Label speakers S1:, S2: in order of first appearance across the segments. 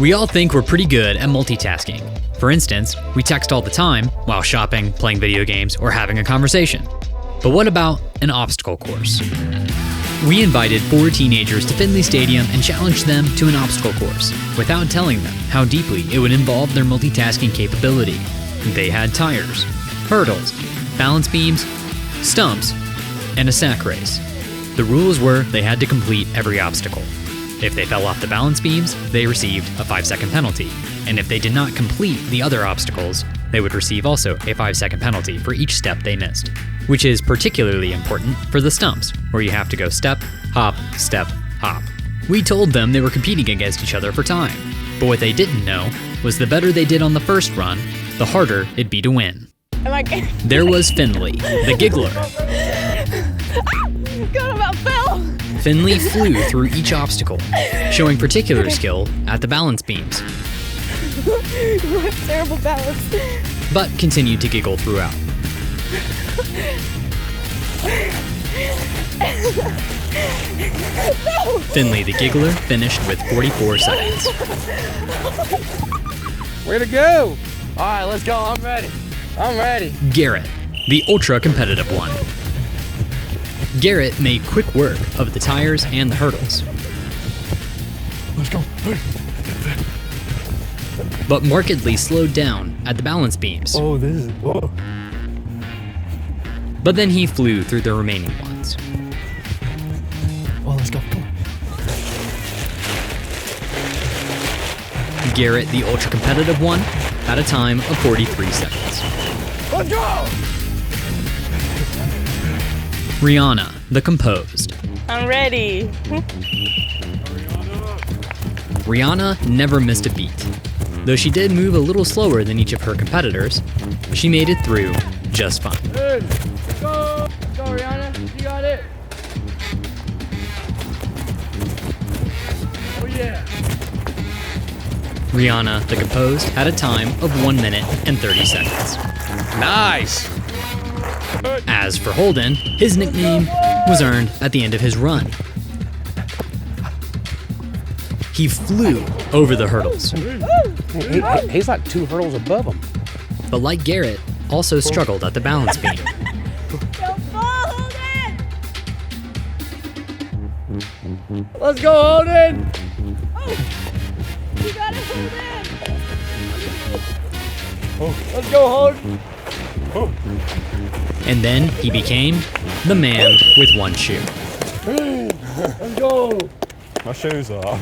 S1: We all think we're pretty good at multitasking. For instance, we text all the time while shopping, playing video games, or having a conversation. But what about an obstacle course? We invited 4 teenagers to Finley Stadium and challenged them to an obstacle course without telling them how deeply it would involve their multitasking capability. They had tires, hurdles, balance beams, stumps, and a sack race. The rules were they had to complete every obstacle. If they fell off the balance beams, they received a 5-second penalty. And if they did not complete the other obstacles, they would receive also a 5-second penalty for each step they missed, which is particularly important for the stumps, where you have to go step, hop, hop. We told them they were competing against each other for time, but what they didn't know was the better they did on the first run, the harder it'd be to win. There was Finley, the giggler.
S2: God, about fell.
S1: Finley flew through each obstacle, showing particular skill at the balance beams,
S2: Terrible balance.
S1: but continued to giggle throughout. Finley the giggler finished with 44 seconds.
S3: Way to go! All right, let's go. I'm ready.
S1: Garrett, the ultra-competitive one. Garrett made quick work of the tires and the hurdles.
S3: Let's go.
S1: But markedly slowed down at the balance beams.
S3: Oh, this is. Whoa.
S1: But then he flew through the remaining ones.
S3: Oh, let's go. Come on.
S1: Garrett, the ultra-competitive one, had a time of 43 seconds.
S3: Let's go!
S1: Rihanna, the composed.
S2: I'm ready.
S1: Rihanna never missed a beat. Though she did move a little slower than each of her competitors, she made it through just fine.
S3: Good. Let's go. Let's go, Rihanna. You got it. Oh, yeah.
S1: Rihanna, the composed, had a time of 1 minute and 30 seconds.
S3: Nice.
S1: As for Holden, his nickname was earned at the end of his run. He flew over the hurdles,
S3: He's like 2 hurdles above him.
S1: but like Garrett, also struggled at the balance beam.
S2: Don't fall, Holden.
S3: Let's go, Holden.
S2: You got it, Holden.
S3: Let's go, Holden.
S1: And then he became the man with one shoe.
S3: Let's go.
S4: My shoe's off.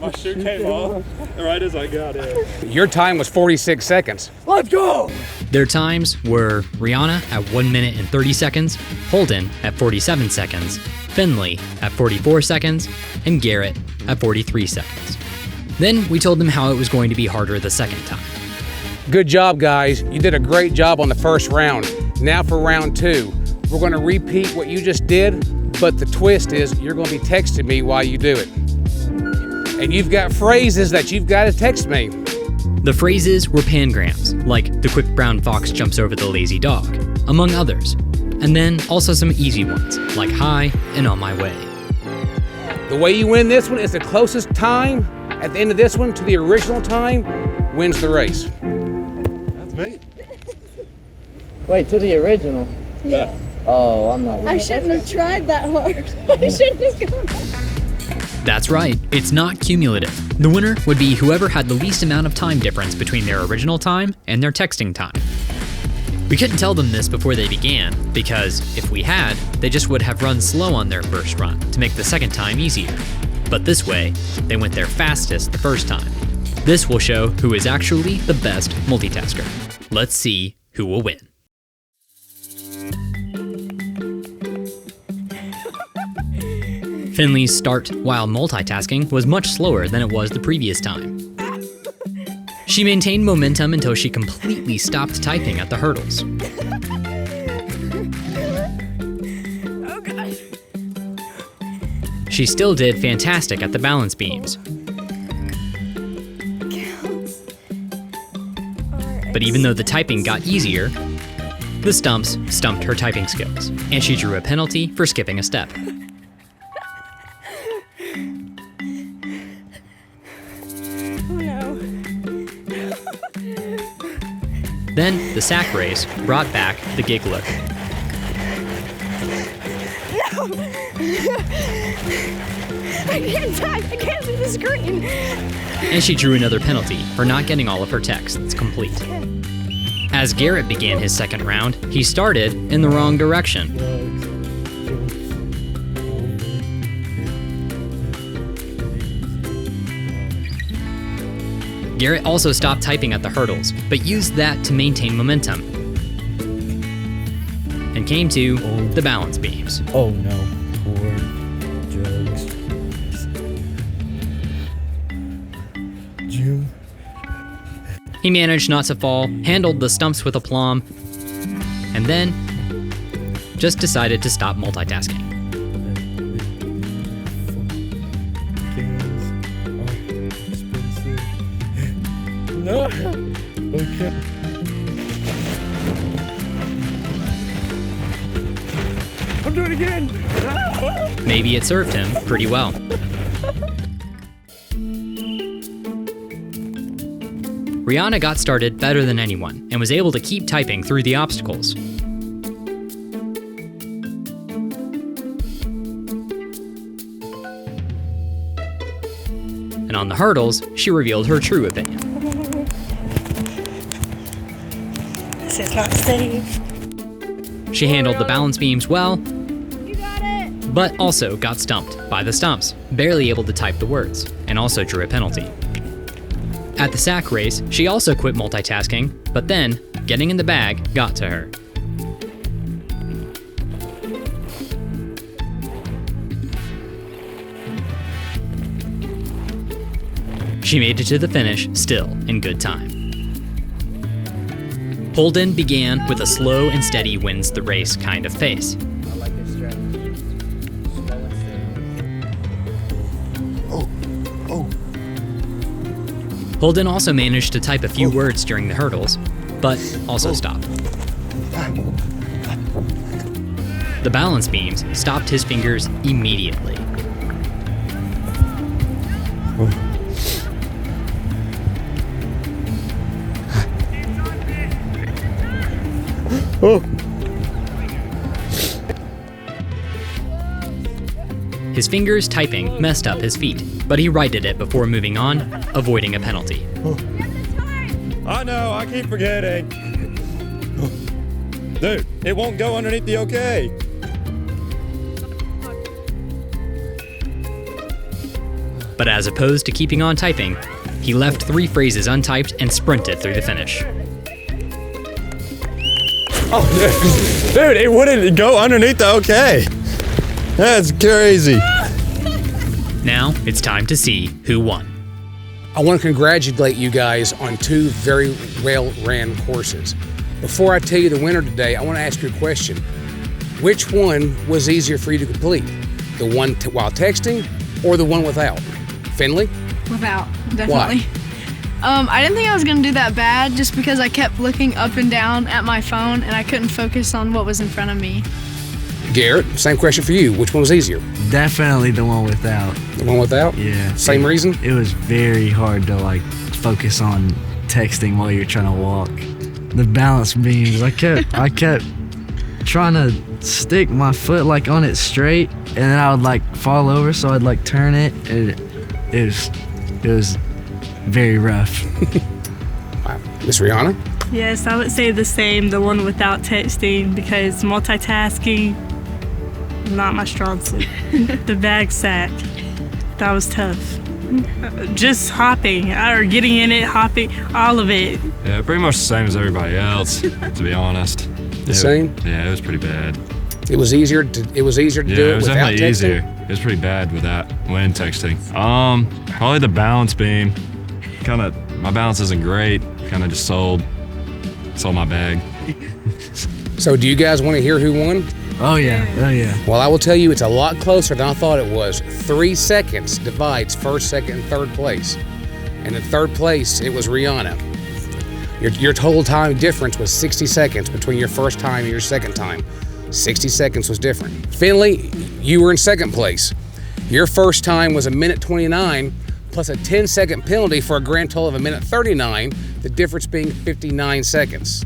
S4: My shoe came off right as I got in.
S3: Your time was 46 seconds. Let's go.
S1: Their times were Rihanna at 1 minute and 30 seconds, Holden at 47 seconds, Finley at 44 seconds, and Garrett at 43 seconds. Then we told them how it was going to be harder the second time.
S3: Good job, guys. You did a great job on the first round. Now for round 2. We're going to repeat what you just did, but the twist is you're going to be texting me while you do it. And you've got phrases that you've got to text me.
S1: The phrases were pangrams, like the quick brown fox jumps over the lazy dog, among others. And then also some easy ones, like hi and on my way.
S3: The way you win this one is the closest time at the end of this one to the original time wins the race.
S4: That's me.
S5: Wait, to the original?
S4: Yeah.
S5: Oh, I'm not.
S2: I shouldn't have tried that hard. I shouldn't have gone.
S1: That's right, it's not cumulative. The winner would be whoever had the least amount of time difference between their original time and their texting time. We couldn't tell them this before they began, because if we had, they just would have run slow on their first run to make the second time easier. But this way, they went their fastest the first time. This will show who is actually the best multitasker. Let's see who will win. Finley's start while multitasking was much slower than it was the previous time. She maintained momentum until she completely stopped typing at the hurdles.
S2: Oh, God.
S1: She still did fantastic at the balance beams, but even though the typing got easier, the stumps stumped her typing skills, and she drew a penalty for skipping a step. Then the sack race brought back the giggler.
S2: I can't type. I can't see the screen.
S1: And she drew another penalty for not getting all of her texts complete. As Garrett began his second round, he started in the wrong direction. Garrett also stopped typing at the hurdles, but used that to maintain momentum, and came to the balance beams.
S6: Oh no. Porn, drugs. June.
S1: He managed not to fall, handled the stumps with aplomb, and then just decided to stop multitasking.
S6: No. Okay. I'm doing it again.
S1: Maybe it served him pretty well. Rihanna got started better than anyone and was able to keep typing through the obstacles. And on the hurdles, she revealed her true opinion.
S7: This is not safe.
S1: She handled the balance beams well,
S2: You got it.
S1: but also got stumped by the stumps, barely able to type the words, and also drew a penalty. At the sack race, she also quit multitasking, but then, getting in the bag got to her. She made it to the finish, still in good time. Holden began with a slow and steady wins the race kind of pace.
S5: I like your strategy. Slow and steady.
S1: Holden also managed to type a few words during the hurdles, but also stopped. The balance beams stopped his fingers immediately. His fingers typing messed up his feet, but he righted it before moving on, avoiding a penalty.
S4: I know, I keep forgetting. Dude, it won't go underneath the OK.
S1: But as opposed to keeping on typing, he left 3 phrases untyped and sprinted through the finish.
S4: Oh, dude, it wouldn't go underneath the OK. That's crazy.
S1: Now it's time to see who won.
S3: I want to congratulate you guys on 2 very well-ran courses. Before I tell you the winner today, I want to ask you a question. Which one was easier for you to complete? The one while texting or the one without? Finley?
S2: Without, definitely. I didn't think I was gonna do that bad just because I kept looking up and down at my phone and I couldn't focus on what was in front of me.
S3: Garrett, same question for you. Which one was easier?
S6: Definitely the one without.
S3: The one without?
S6: Yeah.
S3: Same reason?
S6: It was very hard to like focus on texting while you're trying to walk. The balance beams, I kept trying to stick my foot like on it straight, and then I would like fall over, so I'd like turn it, and it was very rough.
S3: Wow. Miss Rihanna?
S7: Yes, I would say the same, the one without texting, because multitasking, not my strong suit. The bag sack, that was tough. Just hopping, or getting in it, hopping, all of it.
S4: Yeah, pretty much the same as everybody else, to be honest.
S3: The same?
S4: Yeah, it was pretty bad.
S3: It was easier to do it
S4: Yeah, it was
S3: without
S4: definitely
S3: texting?
S4: easier. It was pretty bad without when texting. Probably the balance beam. My balance isn't great. Kind of just sold my bag.
S3: So do you guys want to hear who won?
S6: Oh yeah.
S3: Well, I will tell you it's a lot closer than I thought it was. 3 seconds divides first, second, and third place. And in third place, it was Rihanna. Your total time difference was 60 seconds between your first time and your second time. 60 seconds was different. Finley, you were in second place. Your first time was 1:29 plus a 10-second penalty for a grand total of 1:39, the difference being 59 seconds.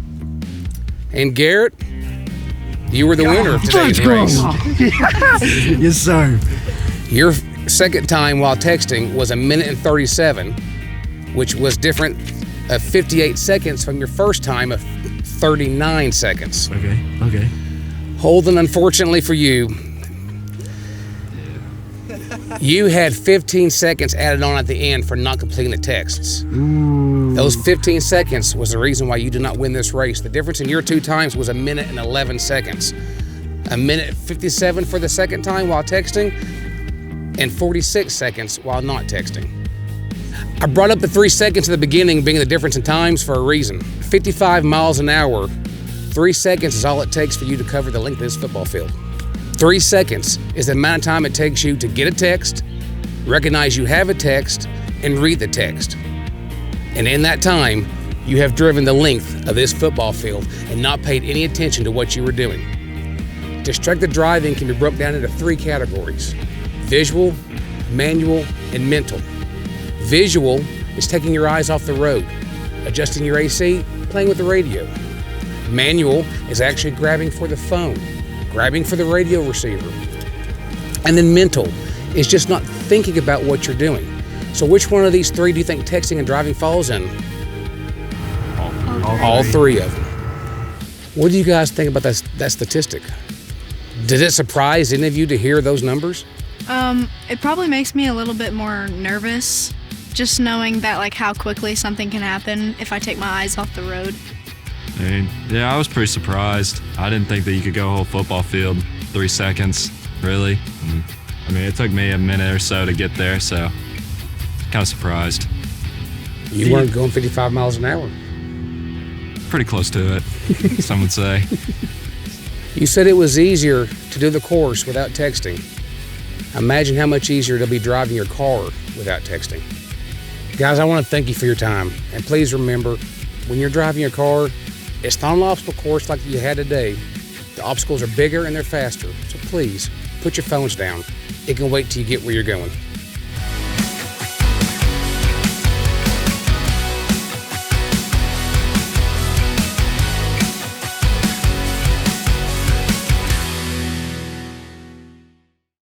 S3: And Garrett, you were the winner of today's race.
S6: Yes, sir.
S3: Your second time while texting was 1 minute and 37, which was different of 58 seconds from your first time of 39 seconds.
S6: Okay.
S3: Holden, unfortunately for you, you had 15 seconds added on at the end for not completing the texts.
S6: Ooh.
S3: Those 15 seconds was the reason why you did not win this race. The difference in your 2 times was 1 minute and 11 seconds. 1 minute 57 for the second time while texting, and 46 seconds while not texting. I brought up the 3 seconds at the beginning being the difference in times for a reason. 55 miles an hour, 3 seconds is all it takes for you to cover the length of this football field. 3 seconds is the amount of time it takes you to get a text, recognize you have a text, and read the text. And in that time, you have driven the length of this football field and not paid any attention to what you were doing. Distracted driving can be broken down into 3 categories: visual, manual, and mental. Visual is taking your eyes off the road, adjusting your AC, playing with the radio. Manual is actually grabbing for the phone, grabbing for the radio receiver. And then mental is just not thinking about what you're doing. So which one of these 3 do you think texting and driving falls in? All 3 of them. What do you guys think about that statistic? Did it surprise any of you to hear those numbers?
S2: It probably makes me a little bit more nervous, just knowing that like how quickly something can happen if I take my eyes off the road.
S4: I mean, yeah, I was pretty surprised. I didn't think that you could go a whole football field 3 seconds, really. I mean, it took me a minute or so to get there, so kind of surprised.
S3: You weren't going 55 miles an hour.
S4: Pretty close to it, some would say.
S3: You said it was easier to do the course without texting. Imagine how much easier it'll be driving your car without texting. Guys, I want to thank you for your time. And please remember, when you're driving your car, it's not an obstacle course like you had today. The obstacles are bigger and they're faster. So please, put your phones down. It can wait till you get where you're going.